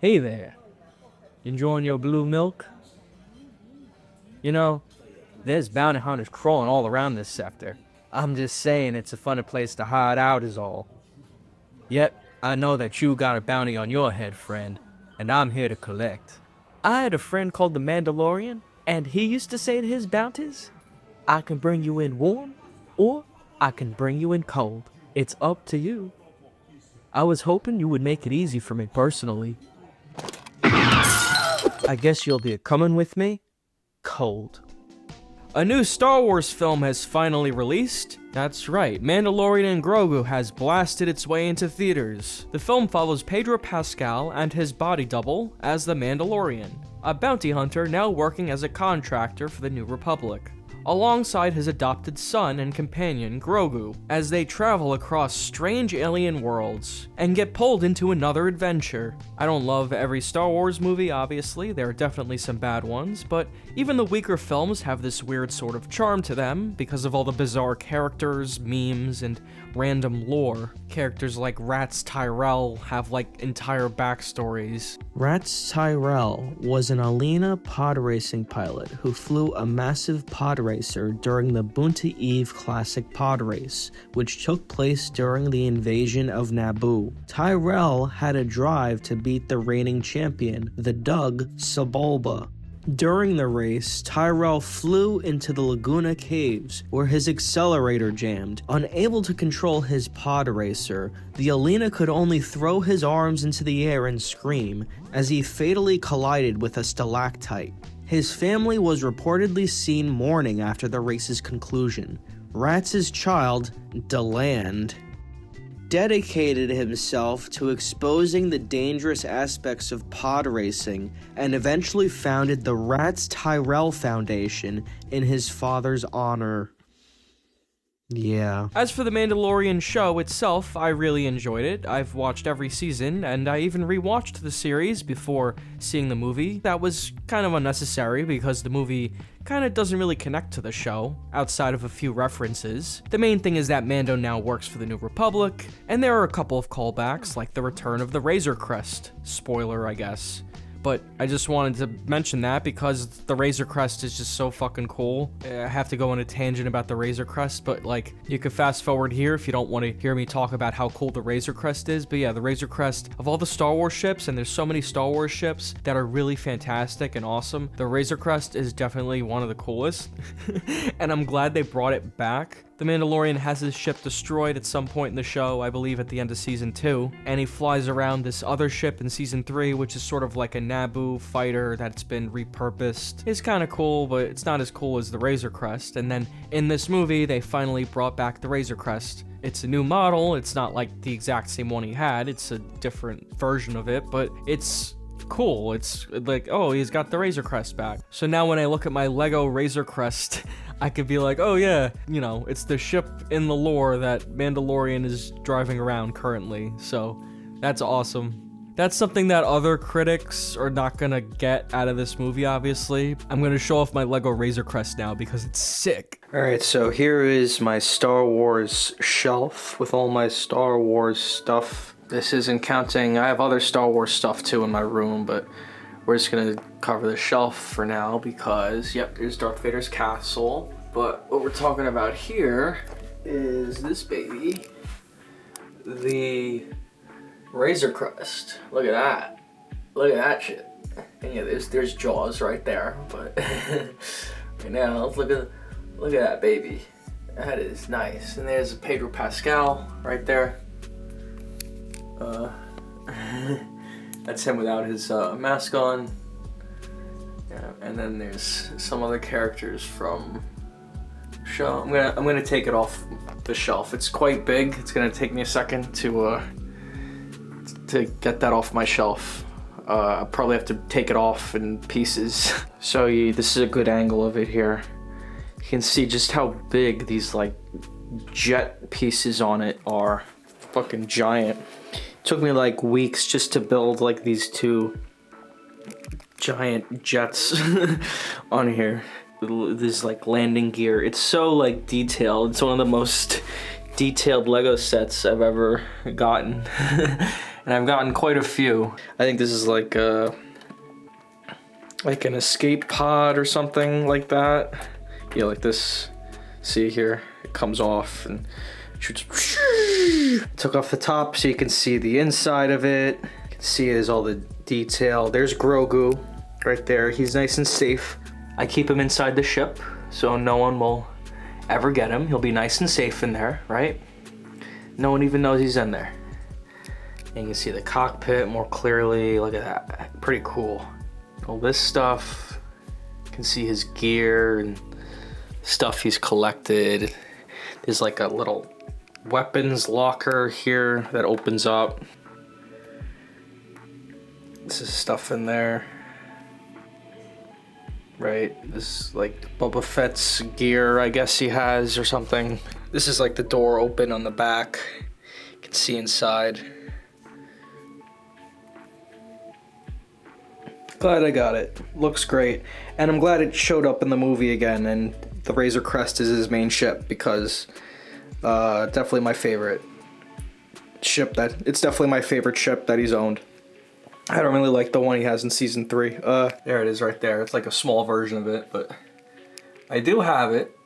Hey there, enjoying your blue milk? You know, there's bounty hunters crawling all around this sector. I'm just saying it's a funny place to hide out is all. Yet, I know that you got a bounty on your head, friend, and I'm here to collect. I had a friend called the Mandalorian, and he used to say to his bounties, I can bring you in warm, or I can bring you in cold. It's up to you. I was hoping you would make it easy for me personally. I guess you'll be coming with me? Cold. A new Star Wars film has finally released. That's right, Mandalorian and Grogu has blasted its way into theaters. The film follows Pedro Pascal and his body double as the Mandalorian, a bounty hunter now working as a contractor for the New Republic, alongside his adopted son and companion Grogu, as they travel across strange alien worlds and get pulled into another adventure. I don't love every Star Wars movie, obviously, there are definitely some bad ones, but even the weaker films have this weird sort of charm to them because of all the bizarre characters, memes, and random lore. Characters like Rats Tyrell have like entire backstories. Rats Tyrell was an Alina pod racing pilot who flew a massive pod racer during the Boonta Eve Classic pod race, which took place during the invasion of Naboo. Tyrell had a drive to beat the reigning champion, the Dug Sebulba. During the race, Tyrell flew into the Laguna Caves, where his accelerator jammed. Unable to control his pod racer, the Alina could only throw his arms into the air and scream, as he fatally collided with a stalactite. His family was reportedly seen mourning after the race's conclusion. Ratz's child, Deland, dedicated himself to exposing the dangerous aspects of pod racing and eventually founded the Rats Tyrell Foundation in his father's honor. Yeah. As for the Mandalorian show itself, I really enjoyed it. I've watched every season, and I even rewatched the series before seeing the movie. That was kind of unnecessary because the movie kind of doesn't really connect to the show, outside of a few references. The main thing is that Mando now works for the New Republic, and there are a couple of callbacks, like the return of the Razor Crest. Spoiler, I guess. But I just wanted to mention that because the Razor Crest is just so fucking cool. I have to go on a tangent about the Razor Crest, but like, you could fast forward here if you don't want to hear me talk about how cool the Razor Crest is. But yeah, the Razor Crest, of all the Star Wars ships, and there's so many Star Wars ships that are really fantastic and awesome, the Razor Crest is definitely one of the coolest. And I'm glad they brought it back. The Mandalorian has his ship destroyed at some point in the show, I believe at the end of Season 2, and he flies around this other ship in Season 3, which is sort of like a Naboo fighter that's been repurposed. It's kind of cool, but it's not as cool as the Razor Crest, and then in this movie, they finally brought back the Razor Crest. It's a new model, it's not like the exact same one he had, it's a different version of it, but it's cool. It's like, oh, he's got the Razor Crest back. So now when I look at my Lego Razor Crest, I could be like, oh yeah, you know, it's the ship in the lore that Mandalorian is driving around currently. So that's awesome. That's something that other critics are not gonna get out of this movie, obviously. I'm gonna show off my Lego Razor Crest now because it's sick. Alright, so here is my Star Wars shelf with all my Star Wars stuff. This isn't counting, I have other Star Wars stuff too in my room, but we're just gonna cover the shelf for now because, yep, there's Darth Vader's castle. But what we're talking about here is this baby, the Razor Crest. Look at that. Look at that shit. And yeah, there's Jaws right there, but right now, look at that baby. That is nice. And there's Pedro Pascal right there. That's him without his mask on. Yeah, and then there's some other characters from show. I'm gonna take it off the shelf. It's quite big. It's gonna take me a second to get that off my shelf. I'll probably have to take it off in pieces. So this is a good angle of it here. You can see just how big these like jet pieces on it are. Fucking giant. Took me like weeks just to build like these two giant jets on here. This like landing gear. It's so like detailed. It's one of the most detailed Lego sets I've ever gotten. And I've gotten quite a few. I think this is like an escape pod or something like that. Yeah, like this. See here, it comes off and shoots. Took off the top so you can see the inside of it. You can see it is all the detail. There's Grogu right there. He's nice and safe. I keep him inside the ship so no one will ever get him. He'll be nice and safe in there, right? No one even knows he's in there. And you can see the cockpit more clearly. Look at that, pretty cool. All this stuff, you can see his gear and stuff he's collected. There's like a little weapons locker here that opens up. This is stuff in there. Right, this is like Boba Fett's gear, I guess he has, or something. This is like the door open on the back. You can see inside. Glad I got it. Looks great. And I'm glad it showed up in the movie again, and the Razor Crest is his main ship, because definitely my favorite ship. It's definitely my favorite ship that he's owned. I don't really like the one he has in season 3. There it is right there. It's like a small version of it, but I do have it.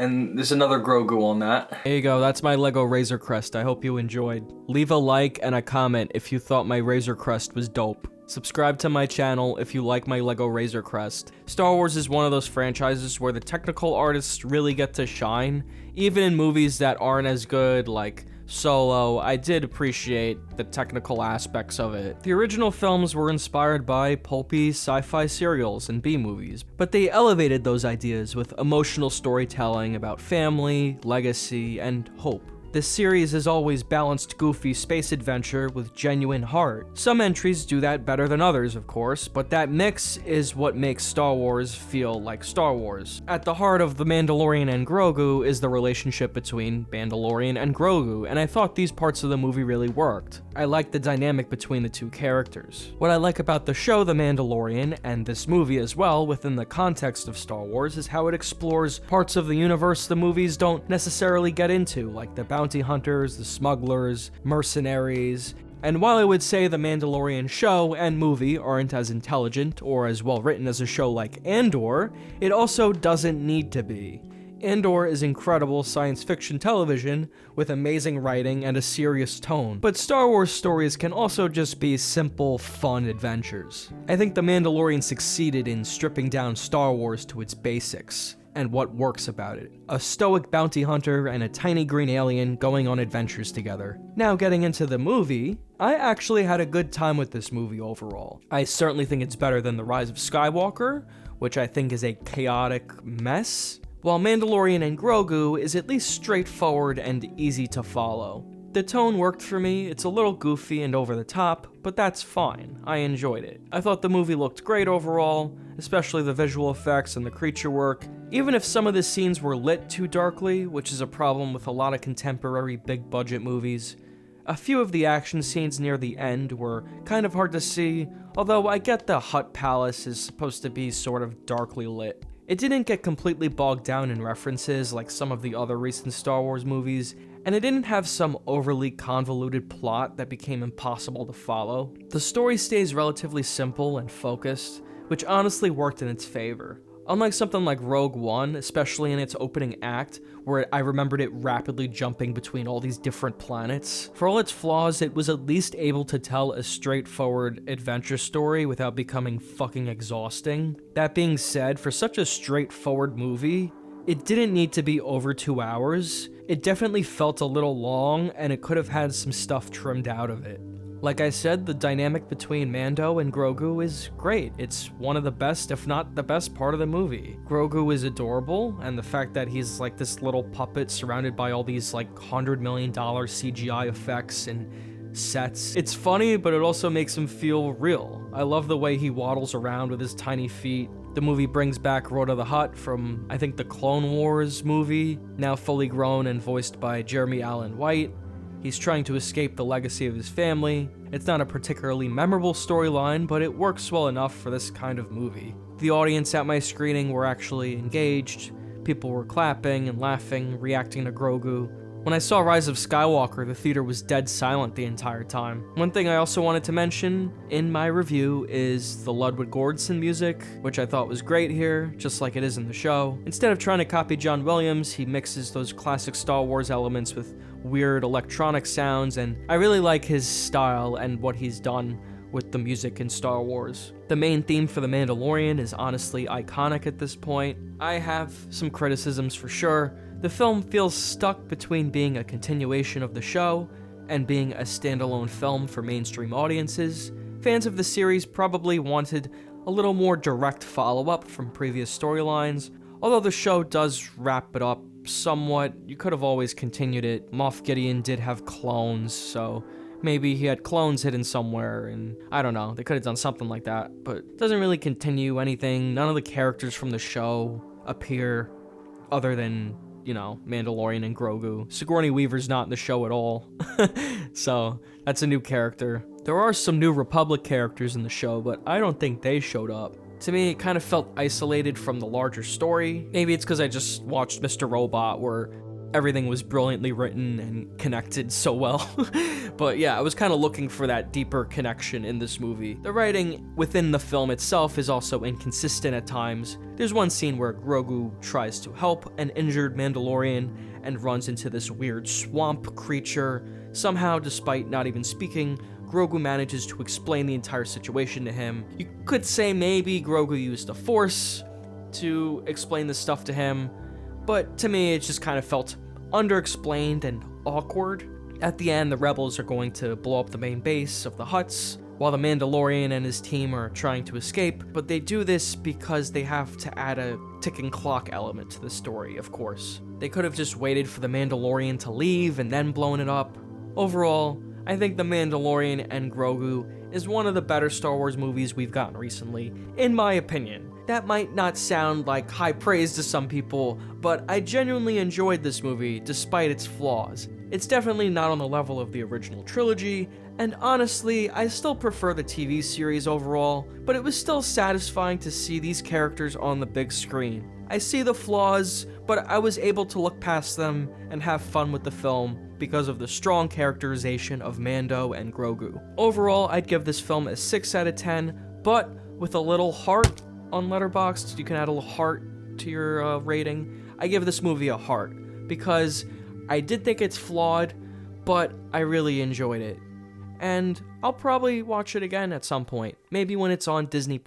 And there's another Grogu on that. There you go. That's my Lego Razor Crest. I hope you enjoyed. Leave a like and a comment if you thought my Razor Crest was dope. Subscribe to my channel if you like my Lego Razor Crest. Star Wars is one of those franchises where the technical artists really get to shine. Even in movies that aren't as good, like Solo, I did appreciate the technical aspects of it. The original films were inspired by pulpy sci-fi serials and B-movies, but they elevated those ideas with emotional storytelling about family, legacy, and hope. This series has always balanced goofy space adventure with genuine heart. Some entries do that better than others, of course, but that mix is what makes Star Wars feel like Star Wars. At the heart of The Mandalorian and Grogu is the relationship between Mandalorian and Grogu, and I thought these parts of the movie really worked. I liked the dynamic between the two characters. What I like about the show The Mandalorian, and this movie as well, within the context of Star Wars, is how it explores parts of the universe the movies don't necessarily get into, like the bounty hunters, the smugglers, mercenaries. And while I would say the Mandalorian show and movie aren't as intelligent or as well written as a show like Andor, it also doesn't need to be. Andor is incredible science fiction television with amazing writing and a serious tone, but Star Wars stories can also just be simple, fun adventures. I think The Mandalorian succeeded in stripping down Star Wars to its basics and what works about it. A stoic bounty hunter and a tiny green alien going on adventures together. Now getting into the movie, I actually had a good time with this movie overall. I certainly think it's better than The Rise of Skywalker, which I think is a chaotic mess, while Mandalorian and Grogu is at least straightforward and easy to follow. The tone worked for me. It's a little goofy and over the top, but that's fine. I enjoyed it. I thought the movie looked great overall, especially the visual effects and the creature work, even if some of the scenes were lit too darkly, which is a problem with a lot of contemporary big-budget movies. A few of the action scenes near the end were kind of hard to see, although I get the Hutt Palace is supposed to be sort of darkly lit. It didn't get completely bogged down in references like some of the other recent Star Wars movies, and it didn't have some overly convoluted plot that became impossible to follow. The story stays relatively simple and focused, which honestly worked in its favor. Unlike something like Rogue One, especially in its opening act, where I remembered it rapidly jumping between all these different planets, for all its flaws, it was at least able to tell a straightforward adventure story without becoming fucking exhausting. That being said, for such a straightforward movie, it didn't need to be over 2 hours. It definitely felt a little long, and it could have had some stuff trimmed out of it. Like I said, the dynamic between Mando and Grogu is great. It's one of the best, if not the best part of the movie. Grogu is adorable, and the fact that he's like this little puppet surrounded by all these like $100 million CGI effects and sets. It's funny, but it also makes him feel real. I love the way he waddles around with his tiny feet. The movie brings back Rhoda the Hutt from, I think, the Clone Wars movie, now fully grown and voiced by Jeremy Allen White. He's trying to escape the legacy of his family. It's not a particularly memorable storyline, but it works well enough for this kind of movie. The audience at my screening were actually engaged, People were clapping and laughing, reacting to Grogu. When I saw Rise of Skywalker, the theater was dead silent the entire time. One thing I also wanted to mention in my review is the Ludwig Göransson music, which I thought was great here, just like it is in the show. Instead of trying to copy John Williams, he mixes those classic Star Wars elements with weird electronic sounds, and I really like his style and what he's done with the music in Star Wars. The main theme for The Mandalorian is honestly iconic at this point. I have some criticisms for sure. The film feels stuck between being a continuation of the show and being a standalone film for mainstream audiences. Fans of the series probably wanted a little more direct follow-up from previous storylines. Although the show does wrap it up somewhat, you could have always continued it. Moff Gideon did have clones, so maybe he had clones hidden somewhere, and I don't know, they could have done something like that, but it doesn't really continue anything. None of the characters from the show appear other than, you know, Mandalorian and Grogu. Sigourney Weaver's not in the show at all, so that's a new character. There are some New Republic characters in the show, but I don't think they showed up. To me, it kind of felt isolated from the larger story. Maybe it's because I just watched Mr. Robot, where everything was brilliantly written and connected so well. But yeah, I was kind of looking for that deeper connection in this movie. The writing within the film itself is also inconsistent at times. There's one scene where Grogu tries to help an injured Mandalorian and runs into this weird swamp creature. Somehow, despite not even speaking, Grogu manages to explain the entire situation to him. You could say maybe Grogu used the Force to explain this stuff to him, but to me, it just kind of felt underexplained and awkward. At the end, the rebels are going to blow up the main base of the Hutts, while the Mandalorian and his team are trying to escape, but they do this because they have to add a ticking clock element to the story, of course. They could have just waited for the Mandalorian to leave and then blown it up. Overall, I think The Mandalorian and Grogu is one of the better Star Wars movies we've gotten recently, in my opinion. That might not sound like high praise to some people, but I genuinely enjoyed this movie despite its flaws. It's definitely not on the level of the original trilogy, and honestly, I still prefer the TV series overall, but it was still satisfying to see these characters on the big screen. I see the flaws, but I was able to look past them and have fun with the film because of the strong characterization of Mando and Grogu. Overall, I'd give this film a 6 out of 10, but with a little heart on Letterboxd, you can add a little heart to your rating. I give this movie a heart because I did think it's flawed, but I really enjoyed it. And I'll probably watch it again at some point, maybe when it's on Disney+.